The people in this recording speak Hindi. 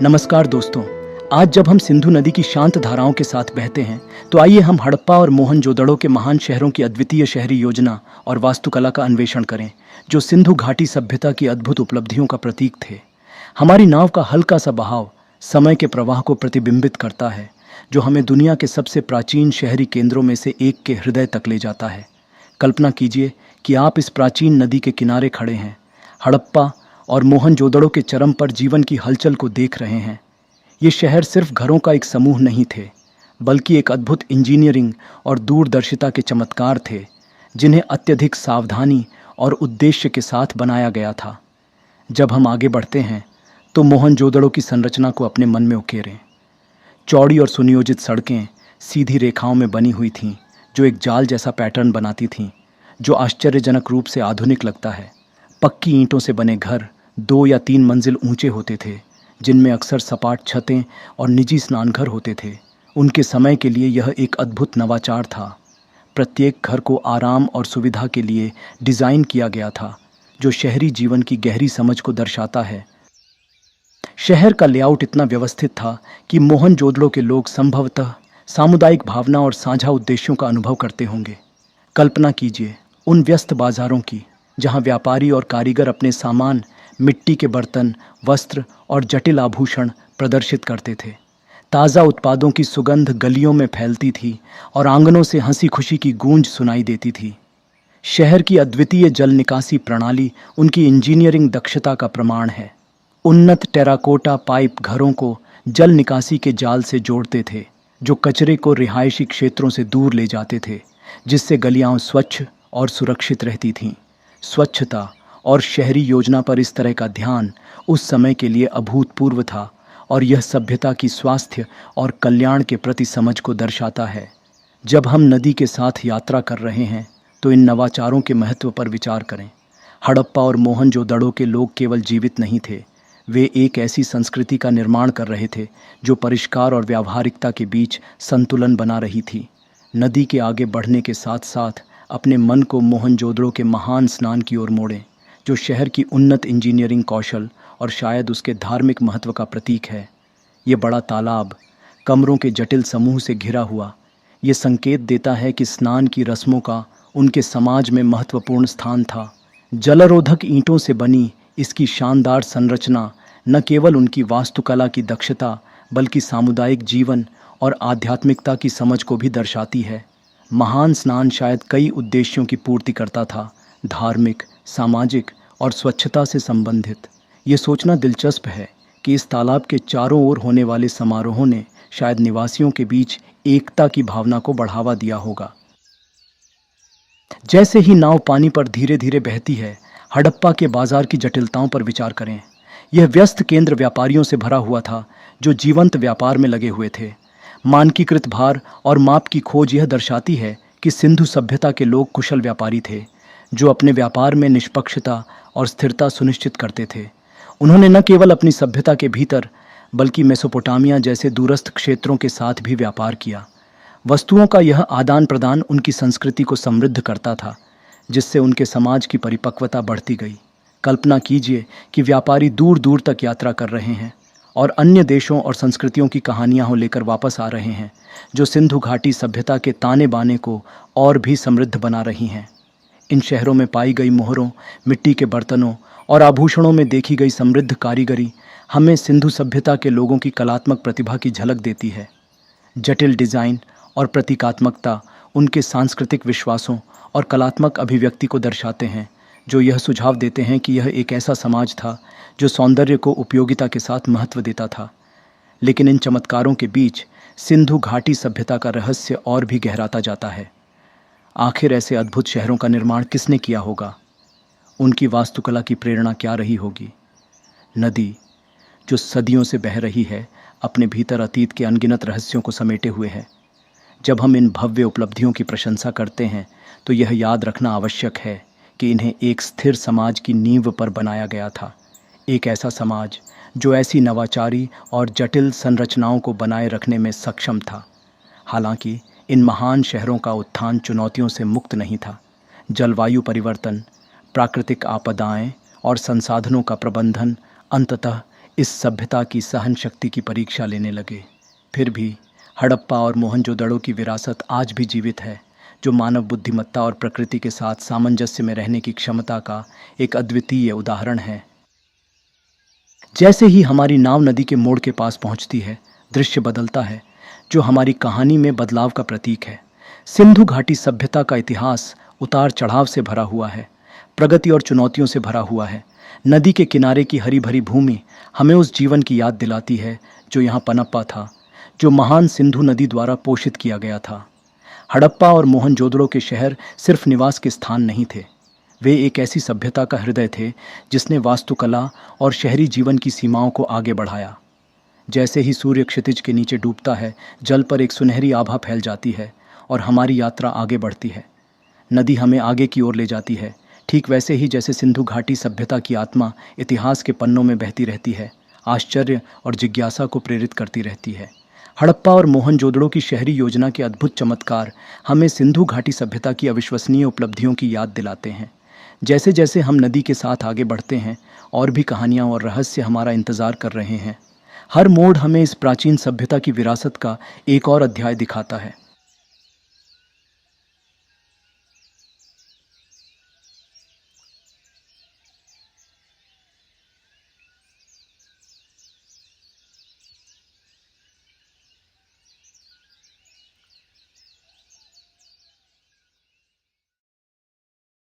नमस्कार दोस्तों। आज जब हम सिंधु नदी की शांत धाराओं के साथ बहते हैं तो आइए हम हड़प्पा और मोहनजोदड़ो के महान शहरों की अद्वितीय शहरी योजना और वास्तुकला का अन्वेषण करें, जो सिंधु घाटी सभ्यता की अद्भुत उपलब्धियों का प्रतीक थे। हमारी नाव का हल्का सा बहाव समय के प्रवाह को प्रतिबिंबित करता है, जो हमें दुनिया के सबसे प्राचीन शहरी केंद्रों में से एक के हृदय तक ले जाता है। कल्पना कीजिए कि आप इस प्राचीन नदी के किनारे खड़े हैं, हड़प्पा और मोहनजोदड़ो के चरम पर जीवन की हलचल को देख रहे हैं। ये शहर सिर्फ घरों का एक समूह नहीं थे, बल्कि एक अद्भुत इंजीनियरिंग और दूरदर्शिता के चमत्कार थे, जिन्हें अत्यधिक सावधानी और उद्देश्य के साथ बनाया गया था। जब हम आगे बढ़ते हैं तो मोहनजोदड़ो की संरचना को अपने मन में उकेरें। चौड़ी और सुनियोजित सड़कें सीधी रेखाओं में बनी हुई थीं, जो एक जाल जैसा पैटर्न बनाती थीं, जो आश्चर्यजनक रूप से आधुनिक लगता है। पक्की ईंटों से बने घर 2 या 3 मंजिल ऊंचे होते थे, जिनमें अक्सर सपाट छतें और निजी स्नानघर होते थे। उनके समय के लिए यह एक अद्भुत नवाचार था। प्रत्येक घर को आराम और सुविधा के लिए डिज़ाइन किया गया था, जो शहरी जीवन की गहरी समझ को दर्शाता है। शहर का लेआउट इतना व्यवस्थित था कि मोहनजोदड़ो के लोग संभवतः सामुदायिक भावना और साझा उद्देश्यों का अनुभव करते होंगे। कल्पना कीजिए उन व्यस्त बाजारों की, जहां व्यापारी और कारीगर अपने सामान, मिट्टी के बर्तन, वस्त्र और जटिल आभूषण प्रदर्शित करते थे। ताज़ा उत्पादों की सुगंध गलियों में फैलती थी और आंगनों से हंसी खुशी की गूंज सुनाई देती थी। शहर की अद्वितीय जल निकासी प्रणाली उनकी इंजीनियरिंग दक्षता का प्रमाण है। उन्नत टेराकोटा पाइप घरों को जल निकासी के जाल से जोड़ते थे, जो कचरे को रिहायशी क्षेत्रों से दूर ले जाते थे, जिससे गलियां स्वच्छ और सुरक्षित रहती थीं। स्वच्छता और शहरी योजना पर इस तरह का ध्यान उस समय के लिए अभूतपूर्व था, और यह सभ्यता की स्वास्थ्य और कल्याण के प्रति समझ को दर्शाता है। जब हम नदी के साथ यात्रा कर रहे हैं तो इन नवाचारों के महत्व पर विचार करें। हड़प्पा और मोहनजोदड़ो के लोग केवल जीवित नहीं थे, वे एक ऐसी संस्कृति का निर्माण कर रहे थे जो परिष्कार और व्यावहारिकता के बीच संतुलन बना रही थी। नदी के आगे बढ़ने के साथ साथ अपने मन को मोहनजोदड़ो के महान स्नान की ओर मोड़ें, जो शहर की उन्नत इंजीनियरिंग कौशल और शायद उसके धार्मिक महत्व का प्रतीक है। ये बड़ा तालाब कमरों के जटिल समूह से घिरा हुआ, ये संकेत देता है कि स्नान की रस्मों का उनके समाज में महत्वपूर्ण स्थान था। जलरोधक ईंटों से बनी इसकी शानदार संरचना न केवल उनकी वास्तुकला की दक्षता, बल्कि सामुदायिक जीवन और आध्यात्मिकता की समझ को भी दर्शाती है। महान स्नान शायद कई उद्देश्यों की पूर्ति करता था, धार्मिक, सामाजिक और स्वच्छता से संबंधित। ये सोचना दिलचस्प है कि इस तालाब के चारों ओर होने वाले समारोहों ने शायद निवासियों के बीच एकता की भावना को बढ़ावा दिया होगा। जैसे ही नाव पानी पर धीरे धीरे बहती है, हड़प्पा के बाजार की जटिलताओं पर विचार करें। यह व्यस्त केंद्र व्यापारियों से भरा हुआ था, जो जीवंत व्यापार में लगे हुए थे। मानकीकृत भार और माप की खोज यह दर्शाती है कि सिंधु सभ्यता के लोग कुशल व्यापारी थे, जो अपने व्यापार में निष्पक्षता और स्थिरता सुनिश्चित करते थे। उन्होंने न केवल अपनी सभ्यता के भीतर, बल्कि मेसोपोटामिया जैसे दूरस्थ क्षेत्रों के साथ भी व्यापार किया। वस्तुओं का यह आदान प्रदान उनकी संस्कृति को समृद्ध करता था, जिससे उनके समाज की परिपक्वता बढ़ती गई। कल्पना कीजिए कि व्यापारी दूर दूर तक यात्रा कर रहे हैं और अन्य देशों और संस्कृतियों की कहानियां लेकर वापस आ रहे हैं, जो सिंधु घाटी सभ्यता के ताने बाने को और भी समृद्ध बना रही हैं। इन शहरों में पाई गई मोहरों, मिट्टी के बर्तनों और आभूषणों में देखी गई समृद्ध कारीगरी हमें सिंधु सभ्यता के लोगों की कलात्मक प्रतिभा की झलक देती है। जटिल डिज़ाइन और प्रतीकात्मकता उनके सांस्कृतिक विश्वासों और कलात्मक अभिव्यक्ति को दर्शाते हैं, जो यह सुझाव देते हैं कि यह एक ऐसा समाज था जो सौंदर्य को उपयोगिता के साथ महत्व देता था। लेकिन इन चमत्कारों के बीच सिंधु घाटी सभ्यता का रहस्य और भी गहराता जाता है। आखिर ऐसे अद्भुत शहरों का निर्माण किसने किया होगा? उनकी वास्तुकला की प्रेरणा क्या रही होगी? नदी, जो सदियों से बह रही है, अपने भीतर अतीत के अनगिनत रहस्यों को समेटे हुए है। जब हम इन भव्य उपलब्धियों की प्रशंसा करते हैं तो यह याद रखना आवश्यक है कि इन्हें एक स्थिर समाज की नींव पर बनाया गया था। एक ऐसा समाज जो ऐसी नवाचारी और जटिल संरचनाओं को बनाए रखने में सक्षम था। हालांकि इन महान शहरों का उत्थान चुनौतियों से मुक्त नहीं था। जलवायु परिवर्तन, प्राकृतिक आपदाएं और संसाधनों का प्रबंधन अंततः इस सभ्यता की सहन शक्ति की परीक्षा लेने लगे। फिर भी हड़प्पा और मोहनजोदड़ो की विरासत आज भी जीवित है, जो मानव बुद्धिमत्ता और प्रकृति के साथ सामंजस्य में रहने की क्षमता का एक अद्वितीय उदाहरण है। जैसे ही हमारी नाव नदी के मोड़ के पास पहुंचती है, दृश्य बदलता है, जो हमारी कहानी में बदलाव का प्रतीक है। सिंधु घाटी सभ्यता का इतिहास उतार चढ़ाव से भरा हुआ है, प्रगति और चुनौतियों से भरा हुआ है। नदी के किनारे की हरी भरी भूमि हमें उस जीवन की याद दिलाती है जो यहाँ पनपा था, जो महान सिंधु नदी द्वारा पोषित किया गया था। हड़प्पा और मोहनजोदड़ो के शहर सिर्फ निवास के स्थान नहीं थे, वे एक ऐसी सभ्यता का हृदय थे जिसने वास्तुकला और शहरी जीवन की सीमाओं को आगे बढ़ाया। जैसे ही सूर्य क्षितिज के नीचे डूबता है, जल पर एक सुनहरी आभा फैल जाती है और हमारी यात्रा आगे बढ़ती है। नदी हमें आगे की ओर ले जाती है, ठीक वैसे ही जैसे सिंधु घाटी सभ्यता की आत्मा इतिहास के पन्नों में बहती रहती है, आश्चर्य और जिज्ञासा को प्रेरित करती रहती है। हड़प्पा और मोहनजोदड़ो की शहरी योजना के अद्भुत चमत्कार हमें सिंधु घाटी सभ्यता की अविश्वसनीय उपलब्धियों की याद दिलाते हैं। जैसे जैसे हम नदी के साथ आगे बढ़ते हैं, और भी कहानियाँ और रहस्य हमारा इंतज़ार कर रहे हैं। हर मोड़ हमें इस प्राचीन सभ्यता की विरासत का एक और अध्याय दिखाता है।